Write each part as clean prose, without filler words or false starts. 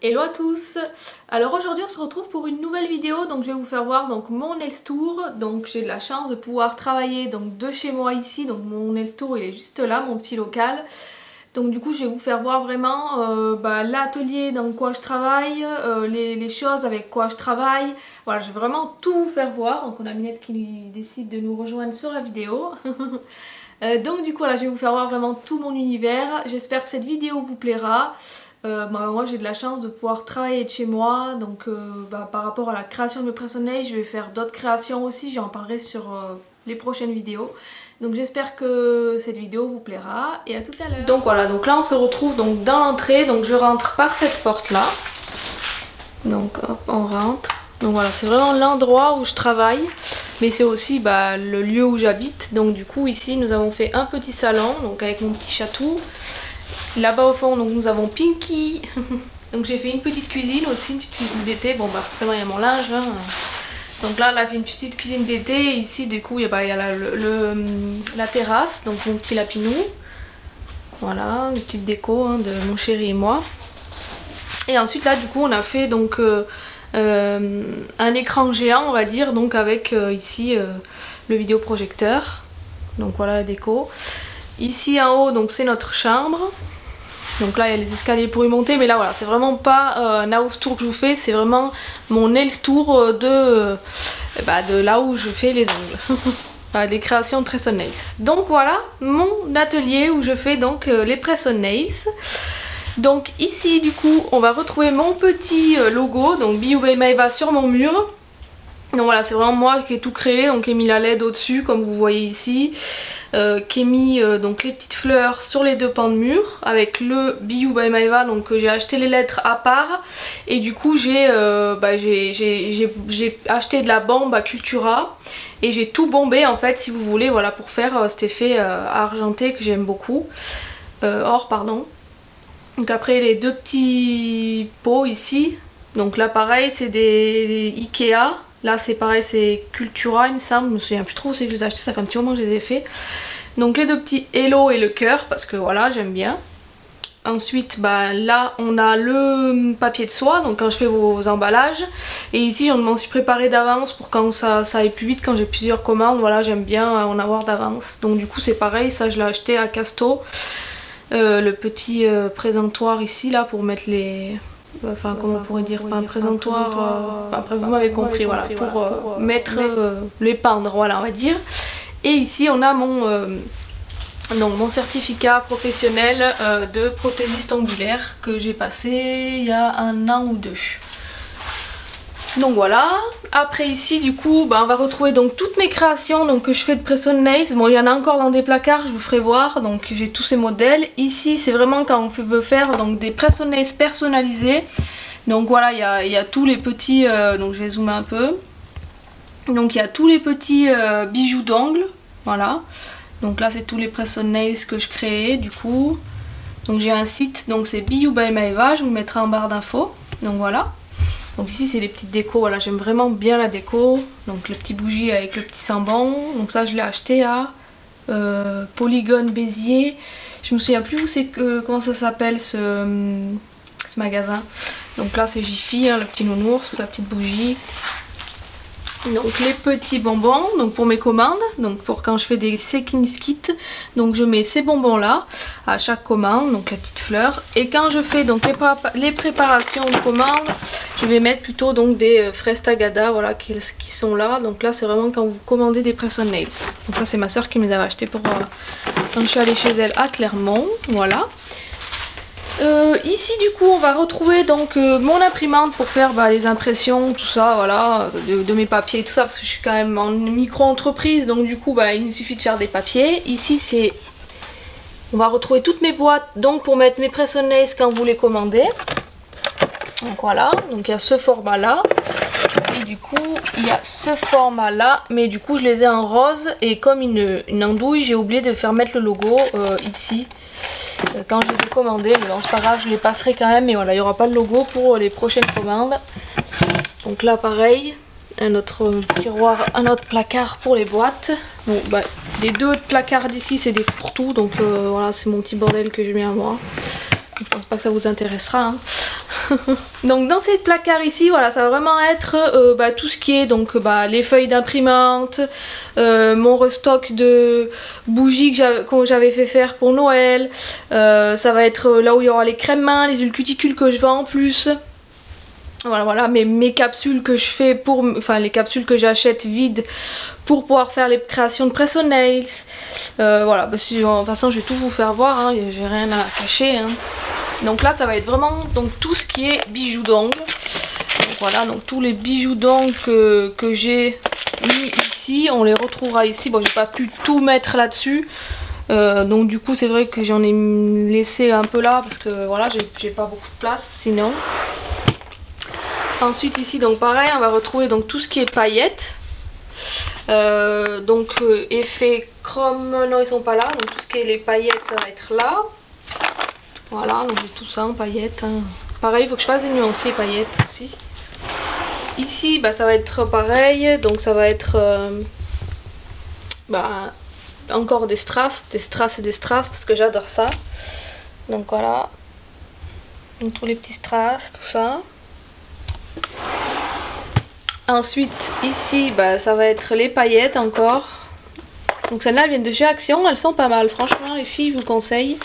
Hello à tous. Alors aujourd'hui on se retrouve pour une nouvelle vidéo, donc je vais vous faire voir donc mon nails tour. Donc j'ai de la chance de pouvoir travailler donc de chez moi ici, donc mon nails tour il est juste là, mon petit local. Donc du coup je vais vous faire voir vraiment l'atelier dans quoi je travaille, les choses avec quoi je travaille. Voilà, je vais vraiment tout vous faire voir. Donc on a Minette qui décide de nous rejoindre sur la vidéo. Donc du coup là je vais vous faire voir vraiment tout mon univers. J'espère que cette vidéo vous plaira. Moi j'ai de la chance de pouvoir travailler de chez moi, donc par rapport à la création de mes presse-nails, je vais faire d'autres créations aussi, j'en parlerai sur les prochaines vidéos. Donc j'espère que cette vidéo vous plaira et à tout à l'heure. Donc voilà, donc là on se retrouve donc dans l'entrée, donc je rentre par cette porte là. Donc hop, on rentre. Donc voilà, c'est vraiment l'endroit où je travaille, mais c'est aussi le lieu où j'habite. Donc du coup ici nous avons fait un petit salon, donc avec mon petit chatou. Là-bas au fond, donc nous avons Pinky. Donc j'ai fait une petite cuisine aussi, une petite cuisine d'été. Bon forcément il y a mon linge. Hein. Donc là, elle a fait une petite cuisine d'été. Ici du coup il y a la terrasse, donc mon petit lapinou. Voilà, une petite déco de mon chéri et moi. Et ensuite là du coup on a fait donc un écran géant on va dire, donc avec ici le vidéoprojecteur. Donc voilà la déco. Ici en haut donc c'est notre chambre. Donc là il y a les escaliers pour y monter, mais là voilà, c'est vraiment pas un house tour que je vous fais, c'est vraiment mon nails tour de là où je fais les ongles. Des créations de press on nails. Donc voilà mon atelier où je fais donc les press on nails. Donc ici du coup on va retrouver mon petit logo, donc Be You by Maeva sur mon mur. Donc voilà, c'est vraiment moi qui ai tout créé, donc j'ai mis la LED au dessus comme vous voyez ici. Qui ai mis donc les petites fleurs sur les deux pans de mur avec le Be You by Maeva, donc j'ai acheté les lettres à part et du coup j'ai acheté de la bombe à Cultura et j'ai tout bombé en fait si vous voulez, voilà, pour faire cet effet argenté que j'aime beaucoup, or pardon. Donc après les deux petits pots ici, donc là pareil c'est des Ikea. Là c'est pareil, c'est Cultura il me semble, je me souviens plus trop où c'est que je les ai achetés, ça fait un petit moment que je les ai fait. Donc les deux petits Hello et le cœur parce que voilà j'aime bien. Ensuite là on a le papier de soie, donc quand je fais vos emballages. Et ici je m'en suis préparé d'avance pour quand ça aille plus vite, quand j'ai plusieurs commandes, voilà j'aime bien en avoir d'avance. Donc du coup c'est pareil, ça je l'ai acheté à Casto. Le petit présentoir ici là pour mettre les... Enfin comment on pourrait dire, pas un présentoir, après vous m'avez compris, voilà, pour mettre les pendre, voilà on va dire. Et ici on a mon certificat professionnel de prothésiste ongulaire que j'ai passé il y a 1 an ou 2. Donc voilà, après ici du coup on va retrouver donc toutes mes créations donc, que je fais de press on nails. Bon il y en a encore dans des placards, je vous ferai voir, donc j'ai tous ces modèles. Ici c'est vraiment quand on veut faire donc, des press on nails personnalisés. Donc voilà il y a tous les petits, donc je vais zoomer un peu. Donc il y a tous les petits bijoux d'ongles, voilà. Donc là c'est tous les press on nails que je crée du coup. Donc j'ai un site, donc c'est Be You by Maeva, je vous le mettrai en barre d'infos. Donc voilà. Donc ici c'est les petites décos, voilà j'aime vraiment bien la déco. Donc le petit bougie avec le petit samban, donc ça je l'ai acheté à Polygone Béziers. Je me souviens plus où c'est comment ça s'appelle ce magasin. Donc là c'est Jiffy, le petit nounours, la petite bougie. Donc les petits bonbons donc pour mes commandes, donc pour quand je fais des Sekins kits, donc je mets ces bonbons là à chaque commande, donc la petite fleur. Et quand je fais donc les préparations de commande, je vais mettre plutôt donc des fraises tagada, voilà, qui sont là. Donc là c'est vraiment quand vous commandez des press on nails. Donc ça c'est ma soeur qui me les avait achetés pour quand je suis allée chez elle à Clermont, voilà. Ici du coup on va retrouver donc mon imprimante pour faire les impressions, tout ça, voilà, de mes papiers et tout ça, parce que je suis quand même en micro-entreprise, donc du coup il me suffit de faire des papiers. Ici on va retrouver toutes mes boîtes donc pour mettre mes press on nails quand vous les commandez. Donc voilà, donc il y a ce format là. Et du coup il y a ce format là, mais du coup je les ai en rose et comme une andouille j'ai oublié de faire mettre le logo ici. Quand je les ai commandés, mais bon c'est pas grave, je les passerai quand même, mais voilà il n'y aura pas le logo pour les prochaines commandes. Donc là pareil, un autre tiroir, un autre placard pour les boîtes. Bon, les deux placards d'ici c'est des fourre-tout, donc voilà c'est mon petit bordel que je mets à moi. Je pense pas que ça vous intéressera hein. Donc dans ces placards ici, voilà, ça va vraiment être tout ce qui est donc les feuilles d'imprimante, mon restock de bougies que j'avais fait faire pour Noël, ça va être là où il y aura les crèmes mains, les huiles cuticules que je vends en plus. Voilà, mes capsules que je fais les capsules que j'achète vides pour pouvoir faire les créations de press on nails. Voilà, de toute façon je vais tout vous faire voir, hein, j'ai rien à cacher. Hein. Donc là ça va être vraiment donc, tout ce qui est bijoux d'ongles. Voilà, donc tous les bijoux d'ongles que j'ai mis ici, on les retrouvera ici. Bon, j'ai pas pu tout mettre là-dessus. Donc du coup c'est vrai que j'en ai laissé un peu là parce que voilà, j'ai pas beaucoup de place sinon. Ensuite ici donc pareil, on va retrouver donc tout ce qui est paillettes. Effet chrome, non ils sont pas là, donc tout ce qui est les paillettes ça va être là. Voilà, donc j'ai tout ça en paillettes. Hein. Pareil, il faut que je fasse des nuanciers paillettes aussi. Ici ça va être pareil, donc ça va être encore des strass et des strass parce que j'adore ça. Donc voilà, donc tous les petits strass, tout ça. Ensuite ici ça va être les paillettes encore. Donc celles-là elles viennent de chez Action, elles sont pas mal franchement les filles, je vous conseille.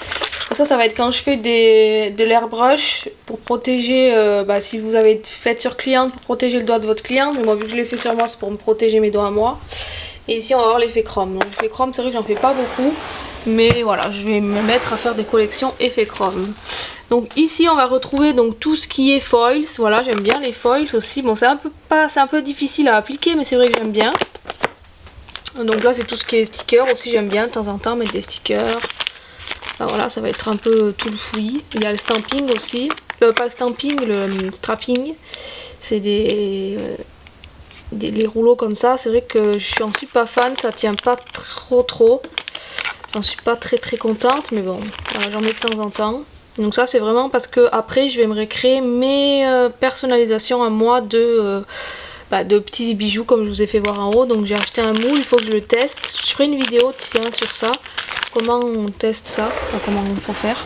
Ça va être quand je fais de l'airbrush pour protéger, si vous avez fait sur cliente pour protéger le doigt de votre client. Mais moi vu que je l'ai fait sur moi c'est pour me protéger mes doigts à moi. Et ici on va avoir l'effet chrome. Donc l'effet chrome c'est vrai que j'en fais pas beaucoup. Mais voilà, je vais me mettre à faire des collections effet chrome. Donc ici on va retrouver donc tout ce qui est foils. Voilà, j'aime bien les foils aussi. Bon c'est un peu difficile à appliquer mais c'est vrai que j'aime bien. Donc là c'est tout ce qui est stickers aussi, j'aime bien de temps en temps mettre des stickers. Enfin, voilà, ça va être un peu tout le fouillis. Il y a le stamping aussi. Pas le stamping, le strapping. C'est les rouleaux comme ça. C'est vrai que je n'en suis pas fan, ça tient pas trop. J'en suis pas très contente, mais bon, voilà, j'en mets de temps en temps. Donc ça c'est vraiment parce que après je vais me recréer mes personnalisations à moi de petits bijoux comme je vous ai fait voir en haut. Donc j'ai acheté un moule, il faut que je le teste. Je ferai une vidéo sur ça, comment on teste ça, comment il faut faire.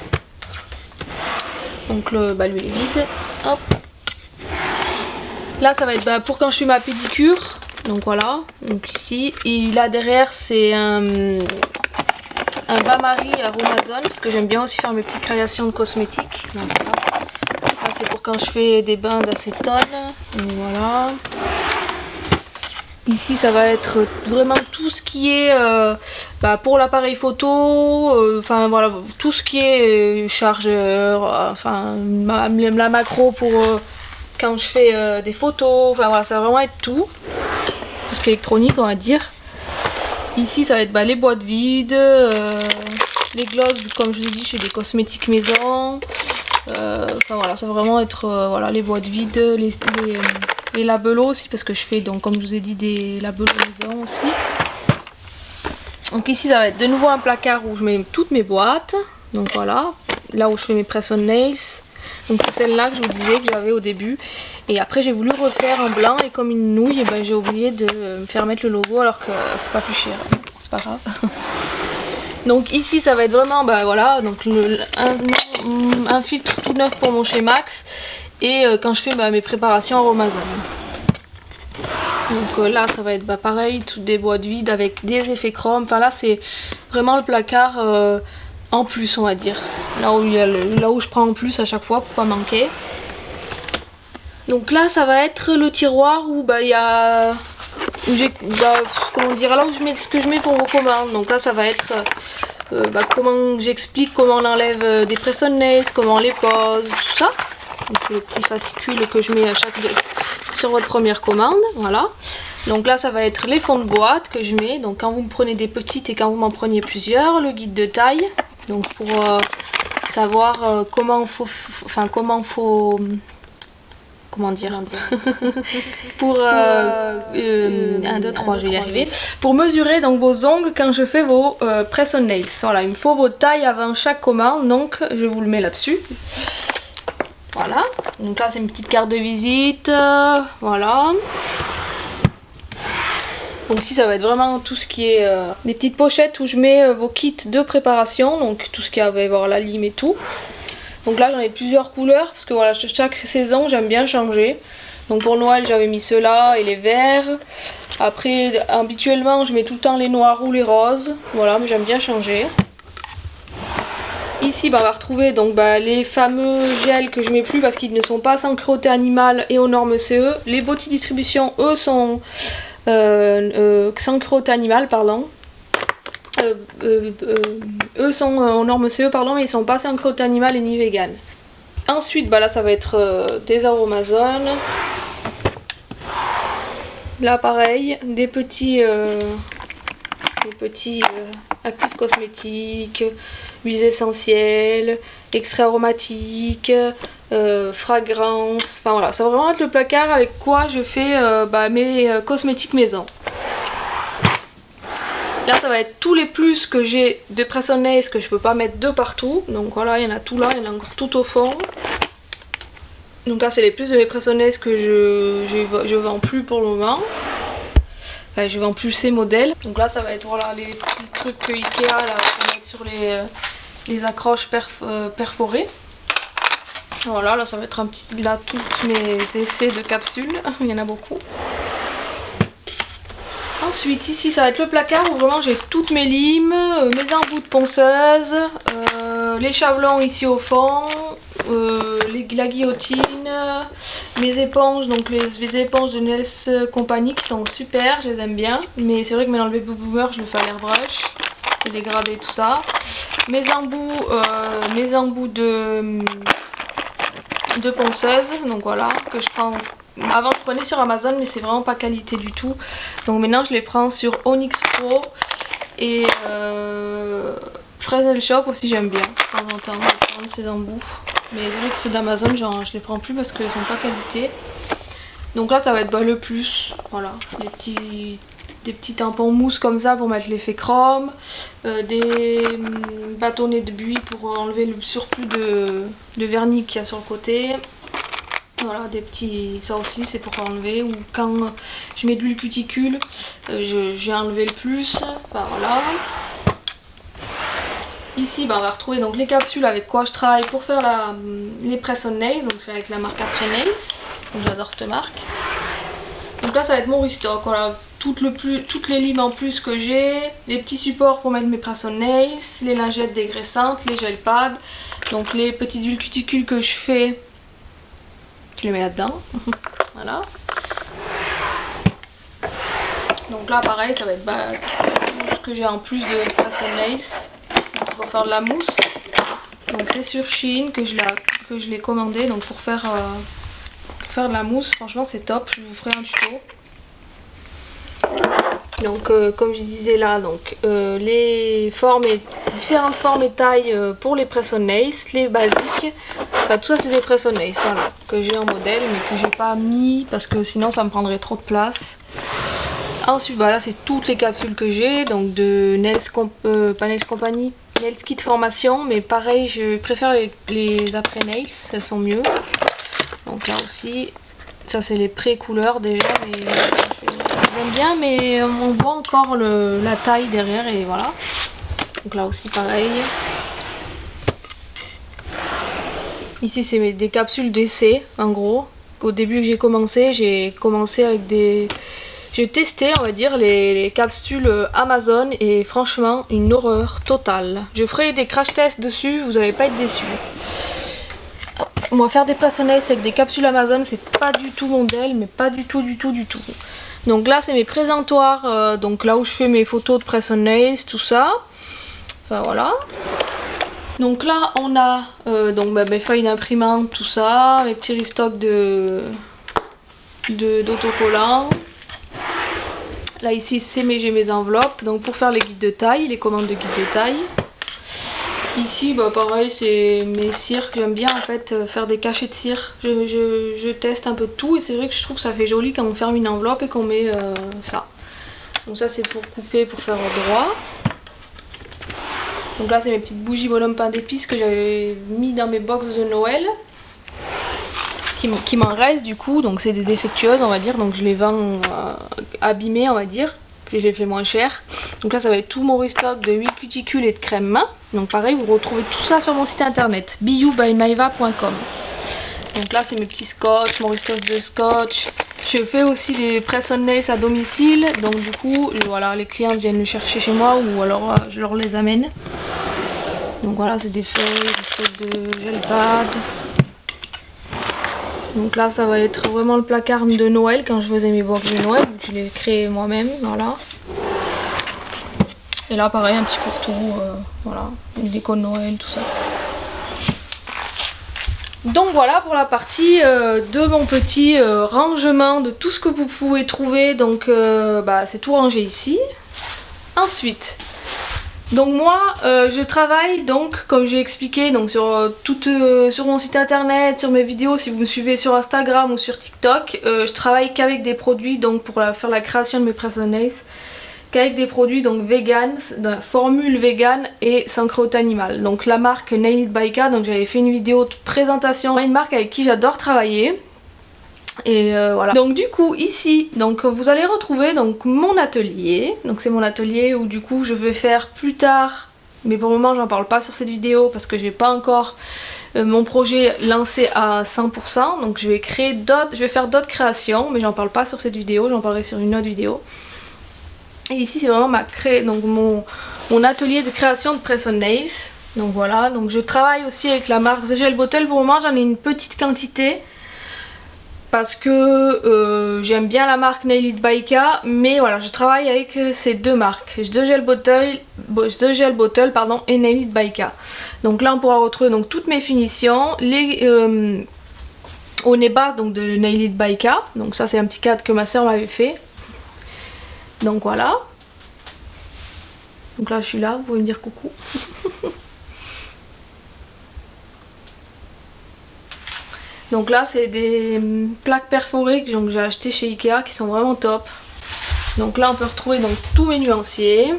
Donc l'huile est vide, hop. Là ça va être pour quand je fais ma pédicure. Donc voilà, donc ici, et là derrière c'est un bain-marie à Amazon parce que j'aime bien aussi faire mes petites créations de cosmétiques. Donc voilà. Là c'est pour quand je fais des bains d'acétone. Donc voilà. Ici ça va être vraiment tout ce qui est pour l'appareil photo, enfin voilà, tout ce qui est chargeur, la macro pour quand je fais des photos, enfin voilà, ça va vraiment être tout ce qui est électronique on va dire. Ici ça va être les boîtes vides, les glosses comme je vous ai dit, je fais des cosmétiques maison. Enfin voilà, ça va vraiment être les boîtes vides, les labelos aussi parce que je fais donc comme je vous ai dit des labelos maison aussi. Donc ici ça va être de nouveau un placard où je mets toutes mes boîtes. Donc voilà, là où je fais mes press on nails. Donc c'est celle-là que je vous disais que j'avais au début. Et après j'ai voulu refaire en blanc et comme une nouille, j'ai oublié de me faire mettre le logo alors que c'est pas plus cher. C'est pas grave. Donc ici ça va être vraiment donc un filtre tout neuf pour mon chez Max. Et quand je fais mes préparations à Amazon. Donc là ça va être pareil, toutes des boîtes vides avec des effets chrome. Enfin là c'est vraiment le placard en plus on va dire. Là où je prends en plus à chaque fois pour pas manquer. Donc là ça va être le tiroir où il y a... là où je mets ce que je mets pour vos commandes. Donc là ça va être comment j'explique comment on enlève des press on nails, comment on les pose, tout ça. Donc le petit fascicule que je mets à sur votre première commande, voilà. Donc là ça va être les fonds de boîte que je mets, donc quand vous me prenez des petites et quand vous m'en preniez plusieurs, le guide de taille, donc pour savoir comment dire pour 1, 2, 3 je vais y arriver, pour mesurer donc vos ongles quand je fais vos press on nails. Voilà, il me faut vos tailles avant chaque commande, donc je vous le mets là-dessus. Voilà, donc là c'est une petite carte de visite, voilà. Donc ici ça va être vraiment tout ce qui est des petites pochettes où je mets vos kits de préparation, donc tout ce qui va avoir la lime et tout. Donc là j'en ai plusieurs couleurs parce que voilà, chaque saison j'aime bien changer. Donc pour Noël j'avais mis ceux-là et les verts. Après habituellement je mets tout le temps les noirs ou les roses. Voilà, mais j'aime bien changer. Ici on va retrouver donc les fameux gels que je mets plus parce qu'ils ne sont pas sans cruauté animale et aux normes CE. Les Botti Distribution eux sont sans cruauté animale, pardon. Eux sont aux normes CE, pardon, mais ils sont pas sans cruauté animale et ni vegan. Ensuite là ça va être des aromazones. Là pareil, des petits actifs cosmétiques, huiles essentielles, extraits aromatiques, fragrances. Enfin voilà, ça va vraiment être le placard avec quoi je fais mes cosmétiques maison. Là ça va être tous les plus que j'ai de Press-on-Nails que je peux pas mettre de partout. Donc voilà, il y en a tout là, il y en a encore tout au fond. Donc là c'est les plus de mes Press-on-Nails que je vends plus pour le moment. Enfin, je vends plus ces modèles. Donc là ça va être voilà, les petits trucs que Ikea là, pour mettre sur les accroches perforées. Voilà, là ça va être un petit, là toutes mes essais de capsules, il y en a beaucoup. Ensuite ici ça va être le placard où vraiment j'ai toutes mes limes, mes embouts de ponceuse, les chablons ici au fond, la guillotine, mes éponges, donc les éponges de Nails Company qui sont super, je les aime bien. Mais c'est vrai que maintenant le Baby Boomer je le fais à l'airbrush, les dégradés tout ça. Mes embouts de ponceuse, donc voilà, que je prends. Avant je prenais sur Amazon mais c'est vraiment pas qualité du tout. Donc maintenant je les prends sur Onyx Pro et Fresnel Shop aussi, j'aime bien de temps en temps prendre ces embouts. Mais c'est vrai que ceux d'Amazon je les prends plus parce qu'ils sont pas qualité. Donc là ça va être le plus, voilà, des petits tampons mousse comme ça pour mettre l'effet chrome, des bâtonnets de buis pour enlever le surplus de vernis qu'il y a sur le côté. Voilà, des petits, ça aussi c'est pour enlever, ou quand je mets de l'huile cuticule, j'ai enlevé le plus, enfin voilà. Ici on va retrouver donc les capsules avec quoi je travaille pour faire les Press-on-Nails, donc c'est avec la marque Après Nails, j'adore cette marque. Donc là ça va être mon restock, voilà, toutes les limes en plus que j'ai, les petits supports pour mettre mes Press-on-Nails, les lingettes dégraissantes, les gel pads, donc les petites huiles cuticules que je fais. Je les mets là-dedans, voilà. Donc là pareil ça va être tout ce que j'ai en plus de Press-on-Nails, c'est pour faire de la mousse. Donc c'est sur Shein que je l'ai commandé, donc pour faire de la mousse, franchement c'est top, je vous ferai un tuto. Donc comme je disais là, donc différentes formes et tailles pour les Press-on-Nails, les basiques. Enfin, tout ça c'est des Press-on-Nails, voilà, que j'ai en modèle mais que j'ai pas mis parce que sinon ça me prendrait trop de place. Ensuite voilà, c'est toutes les capsules que j'ai, donc de pas Nails Company, Nails Kit Formation, mais pareil je préfère les Après Nails, elles sont mieux. Donc là aussi, ça c'est les pré-couleurs déjà, mais j'aime bien, mais on voit encore la taille derrière et voilà. Donc là aussi pareil. Ici c'est des capsules d'essai en gros. Au début que j'ai commencé avec des... J'ai testé on va dire les capsules Amazon et franchement une horreur totale. Je ferai des crash tests dessus, vous n'allez pas être déçus. Moi faire des Press-on-Nails avec des capsules Amazon c'est pas du tout mon modèle, mais pas du tout. Donc là c'est mes présentoirs, donc là où je fais mes photos de Press-on-Nails, tout ça. Enfin voilà. Donc là on a mes feuilles d'imprimante, tout ça, mes petits restocks d'autocollants. Là ici j'ai mes enveloppes, donc pour faire les guides de taille, les commandes de guides de taille. Ici pareil c'est mes cires, j'aime bien en fait faire des cachets de cire. Je teste un peu de tout et c'est vrai que je trouve que ça fait joli quand on ferme une enveloppe et qu'on met ça. Donc ça c'est pour couper, pour faire droit. Donc là c'est mes petites bougies bonhomme pain d'épices que j'avais mis dans mes box de Noël. Qui m'en reste du coup, donc c'est des défectueuses on va dire, donc je les vends abîmées on va dire. puis je l'ai fait moins cher. Donc là ça va être tout mon restock de huile cuticule et de crème main. Donc pareil, vous retrouvez tout ça sur mon site internet biyoubymaiva.com. Donc là c'est mes petits scotch, mon restock de scotch. Je fais aussi des press on nails à domicile. Donc du coup voilà, les clients viennent le chercher chez moi ou alors je leur les amène. Donc voilà, c'est des feuilles, des stocks de gel pad. Donc là ça va être vraiment le placard de Noël quand je faisais mes box de Noël. Je l'ai créé moi-même, voilà. Et là pareil, un petit fourre-tout, voilà, une déco de Noël, tout ça. Donc voilà pour la partie de mon petit rangement de tout ce que vous pouvez trouver. Donc c'est tout rangé ici. Ensuite, donc moi je travaille donc comme j'ai expliqué donc sur mon site internet, sur mes vidéos, si vous me suivez sur Instagram ou sur TikTok, je travaille qu'avec des produits donc pour faire la création de mes press on nails, qu'avec des produits donc vegan, formule vegan et sans cruauté animale. Donc la marque Nail It by K, donc j'avais fait une vidéo de présentation, une marque avec qui j'adore travailler. Et voilà. Donc du coup ici, donc vous allez retrouver donc mon atelier. Donc c'est mon atelier où du coup je vais faire plus tard, mais pour le moment j'en parle pas sur cette vidéo parce que j'ai pas encore mon projet lancé à 100%. Donc je vais faire d'autres créations, mais j'en parle pas sur cette vidéo, j'en parlerai sur une autre vidéo. Et ici c'est vraiment donc mon atelier de création de press on nails. Donc voilà, donc je travaille aussi avec la marque The Gel Bottle. Pour le moment j'en ai une petite quantité parce que j'aime bien la marque Nail It by K, mais voilà, je travaille avec ces deux marques, The Gel Bottle et Nail It by K. Donc là on pourra retrouver donc toutes mes finitions, au nez bas donc de Nail It by K. Donc ça c'est un petit cadre que ma soeur m'avait fait. Donc voilà. Donc là je suis là, vous pouvez me dire coucou. Donc là c'est des plaques perforées que j'ai acheté chez Ikea qui sont vraiment top. Donc là on peut retrouver donc tous mes nuanciers.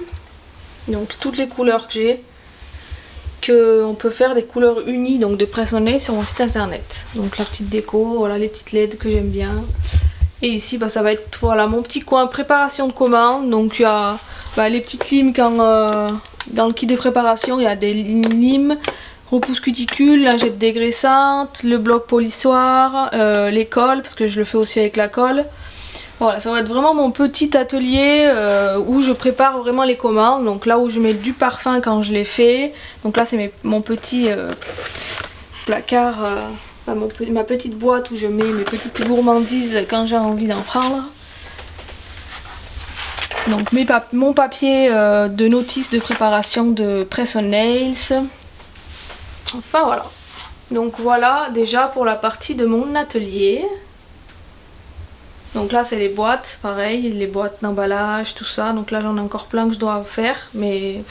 Donc toutes les couleurs que j'ai. On peut faire des couleurs unies donc de press on nails sur mon site internet. Donc la petite déco, voilà les petites LED que j'aime bien. Et ici ça va être voilà mon petit coin préparation de commande. Donc il y a les petites limes dans le kit de préparation, il y a des limes, repousse cuticule, lingette dégraissante, le bloc polissoir, les cols parce que je le fais aussi avec la colle. Voilà, ça va être vraiment mon petit atelier où je prépare vraiment les commandes. Donc là où je mets du parfum quand je les fais. Donc là c'est mon petit placard. Ma petite boîte où je mets mes petites gourmandises quand j'ai envie d'en prendre. Donc mon papier de notice de préparation de press on nails. Enfin voilà. Donc voilà déjà pour la partie de mon atelier. Donc là c'est les boîtes, pareil, les boîtes d'emballage, tout ça. Donc là j'en ai encore plein que je dois faire, mais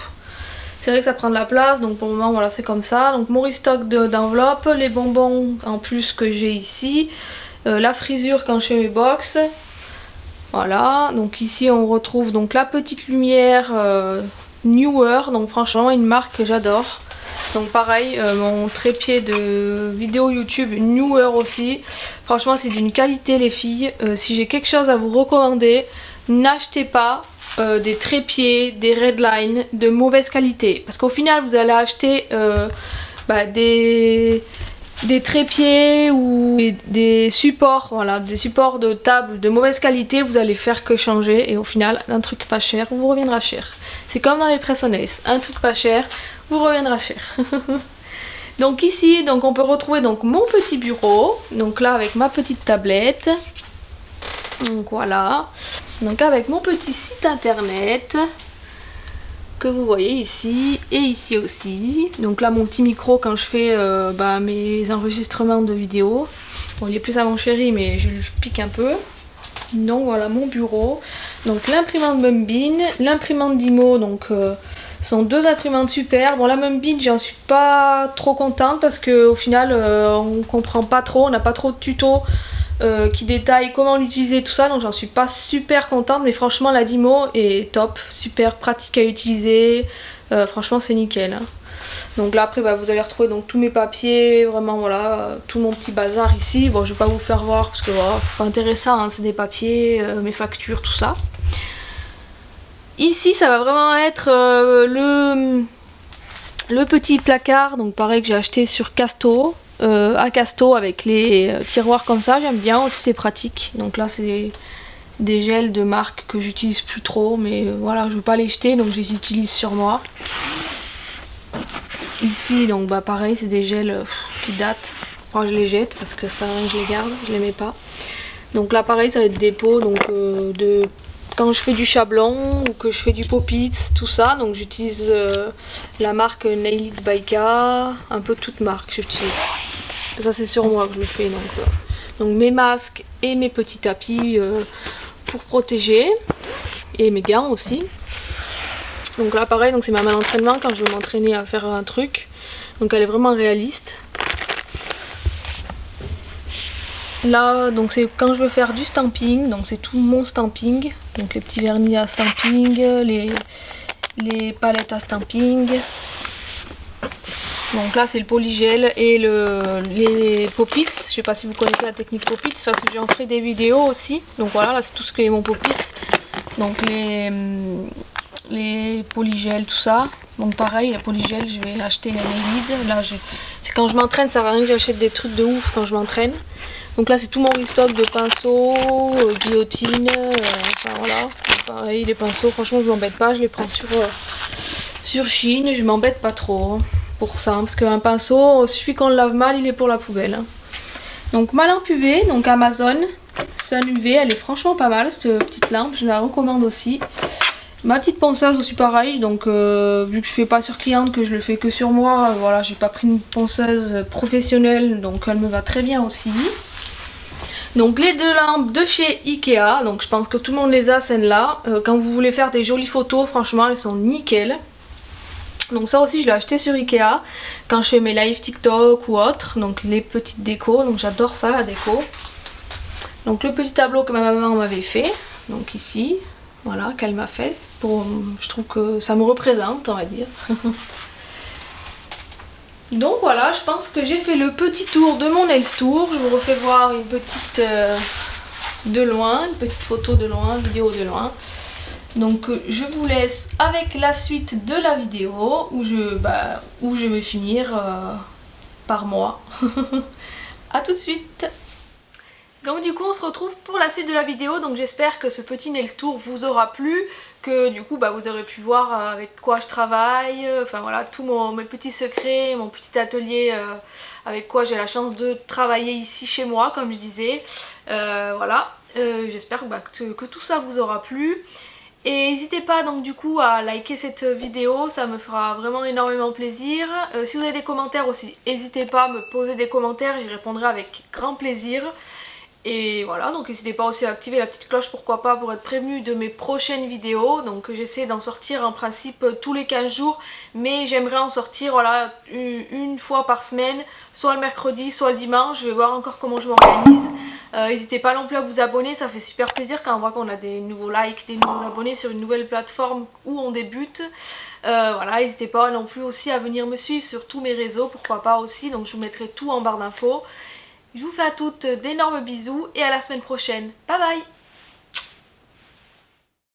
c'est vrai que ça prend de la place, donc pour le moment voilà c'est comme ça. Donc mon restock d'enveloppes, les bonbons en plus que j'ai ici, la frisure quand je fais mes box. Voilà, donc ici on retrouve donc la petite lumière Newer, donc franchement une marque que j'adore. Donc pareil, mon trépied de vidéo YouTube Newer aussi. Franchement c'est d'une qualité les filles. Si j'ai quelque chose à vous recommander, n'achetez pas des trépieds, des redlines de mauvaise qualité. Parce qu'au final vous allez acheter des trépieds ou des supports, voilà, des supports de table de mauvaise qualité, vous allez faire que changer et au final un truc pas cher vous reviendra cher. C'est comme dans les press on nails, un truc pas cher vous reviendra cher. Donc ici donc on peut retrouver donc mon petit bureau, donc là avec ma petite tablette. Donc voilà. Donc avec mon petit site internet que vous voyez ici et ici aussi. Donc là mon petit micro quand je fais mes enregistrements de vidéos. Bon il est plus à mon chéri mais je pique un peu. Donc voilà mon bureau. Donc l'imprimante Mumbin, l'imprimante Dymo, donc sont deux imprimantes super. Bon la Mumbin j'en suis pas trop contente parce que au final on comprend pas trop, on n'a pas trop de tutos qui détaillent comment l'utiliser tout ça, donc j'en suis pas super contente, mais franchement la Dymo est top, super pratique à utiliser, franchement c'est nickel. Hein. Donc là après vous allez retrouver donc tous mes papiers, vraiment voilà, tout mon petit bazar ici. Bon je vais pas vous faire voir parce que voilà, c'est pas intéressant, hein, c'est des papiers, mes factures, tout ça. ici ça va vraiment être le petit placard, donc pareil que j'ai acheté sur Casto, à Casto avec les tiroirs comme ça, j'aime bien aussi, c'est pratique. Donc là c'est des gels de marque que j'utilise plus trop, mais voilà, je veux pas les jeter donc je les utilise sur moi. Ici donc bah pareil, c'est des gels qui datent, enfin je les jette parce que ça je les garde, je les mets pas. Donc là pareil, ça va être des pots donc de quand je fais du chablon ou que je fais du pop-it, tout ça, donc j'utilise la marque Nail It by K, un peu toute marque j'utilise. Ça c'est sur moi que je le fais, donc mes masques et mes petits tapis pour protéger, et mes gants aussi. Donc là pareil, donc c'est ma main d'entraînement quand je veux m'entraîner à faire un truc, donc elle est vraiment réaliste. Là donc c'est quand je veux faire du stamping, donc c'est tout mon stamping, donc les petits vernis à stamping, les palettes à stamping. Donc là c'est le polygel et les pop-its, je sais pas si vous connaissez la technique pop-its, parce que j'en ferai des vidéos aussi. Donc voilà, là c'est tout ce qui est mon pop-its, donc les polygels, tout ça. Donc pareil, les polygels, je vais acheter les Nailed. Là c'est quand je m'entraîne, ça sert à rien que j'achète des trucs de ouf quand je m'entraîne. Donc là c'est tout mon restock de pinceaux, guillotine, enfin voilà. Pareil, les pinceaux, franchement je m'embête pas, je les prends sur Chine, je m'embête pas trop pour ça, parce qu'un pinceau, suffit qu'on le lave mal, il est pour la poubelle. Donc ma lampe UV, donc Amazon, Sun UV, elle est franchement pas mal cette petite lampe, je la recommande aussi. Ma petite ponceuse aussi pareil, donc vu que je fais pas sur cliente, que je le fais que sur moi, voilà, j'ai pas pris une ponceuse professionnelle, donc elle me va très bien aussi. Donc les deux lampes de chez Ikea, donc je pense que tout le monde les a celles-là. Quand vous voulez faire des jolies photos, franchement elles sont nickel. Donc ça aussi je l'ai acheté sur Ikea quand je fais mes live TikTok ou autre, donc les petites décos, donc j'adore ça la déco. Donc le petit tableau que ma maman m'avait fait, donc ici, voilà, qu'elle m'a fait, je trouve que ça me représente on va dire. Donc voilà, je pense que j'ai fait le petit tour de mon Nails Tour. Je vous refais voir une petite de loin, une petite photo de loin, vidéo de loin. Donc je vous laisse avec la suite de la vidéo où je vais finir par moi. A tout de suite. Donc du coup on se retrouve pour la suite de la vidéo, donc j'espère que ce petit Nails Tour vous aura plu, que du coup vous aurez pu voir avec quoi je travaille, enfin voilà, tous mes petits secrets, mon petit atelier avec quoi j'ai la chance de travailler ici chez moi comme je disais, voilà, j'espère que tout ça vous aura plu. Et n'hésitez pas donc du coup à liker cette vidéo, ça me fera vraiment énormément plaisir. Si vous avez des commentaires aussi, n'hésitez pas à me poser des commentaires, j'y répondrai avec grand plaisir. Et voilà, donc n'hésitez pas aussi à activer la petite cloche, pourquoi pas, pour être prévenu de mes prochaines vidéos. Donc j'essaie d'en sortir en principe tous les 15 jours, mais j'aimerais en sortir voilà, une fois par semaine, soit le mercredi, soit le dimanche. Je vais voir encore comment je m'organise. N'hésitez pas non plus à vous abonner, ça fait super plaisir quand on voit qu'on a des nouveaux likes, des nouveaux abonnés sur une nouvelle plateforme où on débute. Voilà, n'hésitez pas non plus aussi à venir me suivre sur tous mes réseaux, pourquoi pas aussi, donc je vous mettrai tout en barre d'infos. Je vous fais à toutes d'énormes bisous et à la semaine prochaine. Bye bye!